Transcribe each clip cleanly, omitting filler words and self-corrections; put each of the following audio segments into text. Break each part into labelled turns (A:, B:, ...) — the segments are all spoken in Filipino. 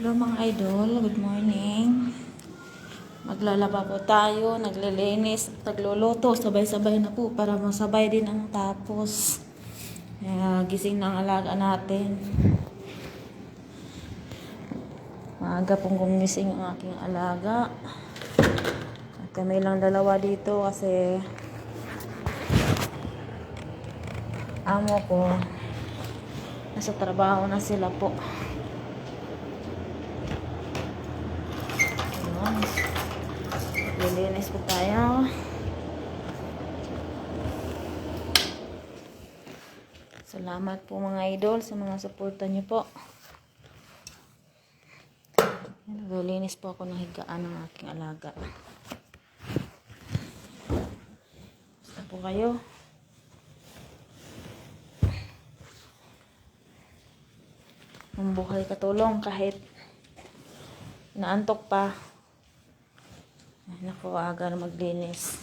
A: Hello mga idol, good morning. Maglalaba po tayo, naglilinis, nagluluto, sabay-sabay na po para masabay din ang tapos. Gising na ang alaga natin. Maaga pong gumising ang aking alaga. At kami lang dalawa dito kasi amo ko nasa trabaho na sila po. Lilinis po tayo. Salamat po mga idol sa mga suporta niyo po. Lilinis po ako ng higaan ng aking alaga. Basta po kayo. Ang buhay katulong kahit naantok pa. Ay, naku, aga na maglinis.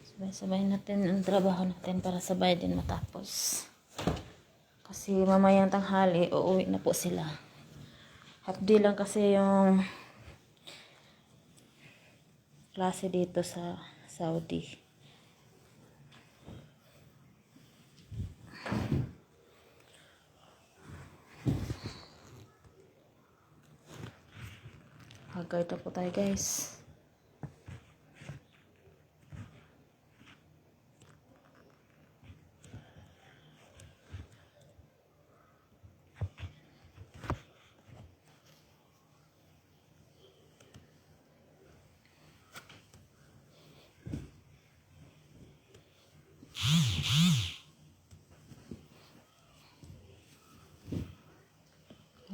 A: Sabay-sabay natin ang trabaho natin para sabay din matapos. Kasi mamayang tanghali, uuwi na po sila. Half-day lang kasi yung klase dito sa Saudi. Haggard na po tayo guys.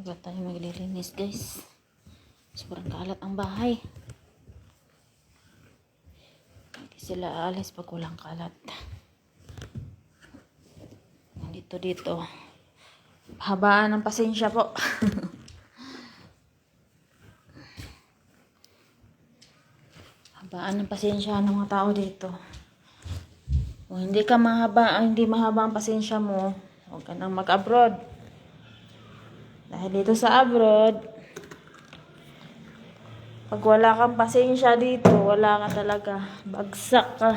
A: Agad tayo maglilinis guys. Sobrang kalat ang bahay. Hindi sila aalis pag walang kalat. Dito. Habaan ng pasensya po. Habaan ng pasensya ng mga tao dito. Kung hindi mahaba ang pasensya mo, huwag ka nang mag-abroad. Dahil dito sa abroad, pag wala kang pasensya dito, wala ka talaga. Bagsak ka.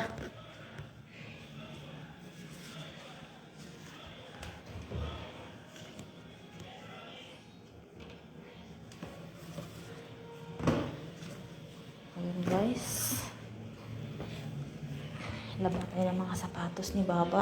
A: Ayan guys. Laba tayo ng mga sapatos ni Baba.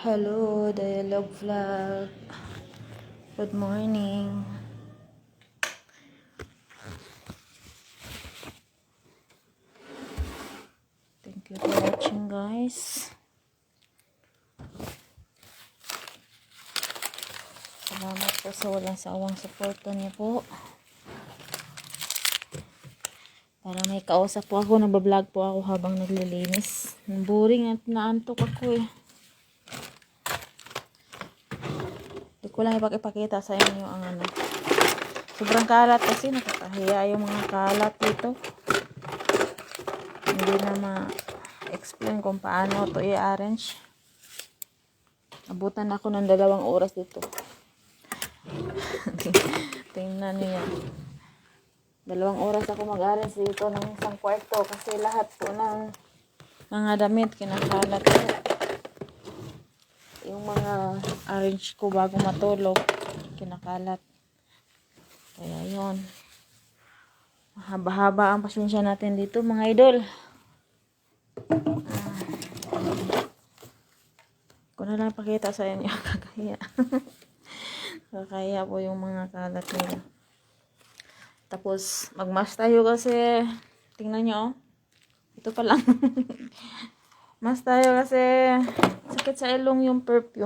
A: Hello, Dialogue Vlog. Good morning. Thank you for watching, guys. Salamat po sa walang sawang suporta niyo po. Para may kausap po ako, nagbablog po ako habang naglilinis. Boring at naantok ako eh. Hindi ko lang ipakita sa inyo ang ano. Sobrang kalat kasi nakakahiya yung mga kalat dito. Hindi na ma-explain kung paano ito i-arrange. Abutan ako ng 2 oras dito. Tingnan niyo yan. 2 oras ako mag-arrange dito ng isang kwarto kasi lahat po ng mga damit kinakalat ko. Yung mga arrange ko bago matulog kinakalat. Kaya yun. Mahaba-haba ang pasensya natin dito mga idol. Ko na lang pakita sa inyo. Kakaya. Kakaya po yung mga kalat nila. Tapos magmask tayo kasi tingnan nyo. Ito pa lang. Mas tayo kasi sakit sa ilong yung perfume.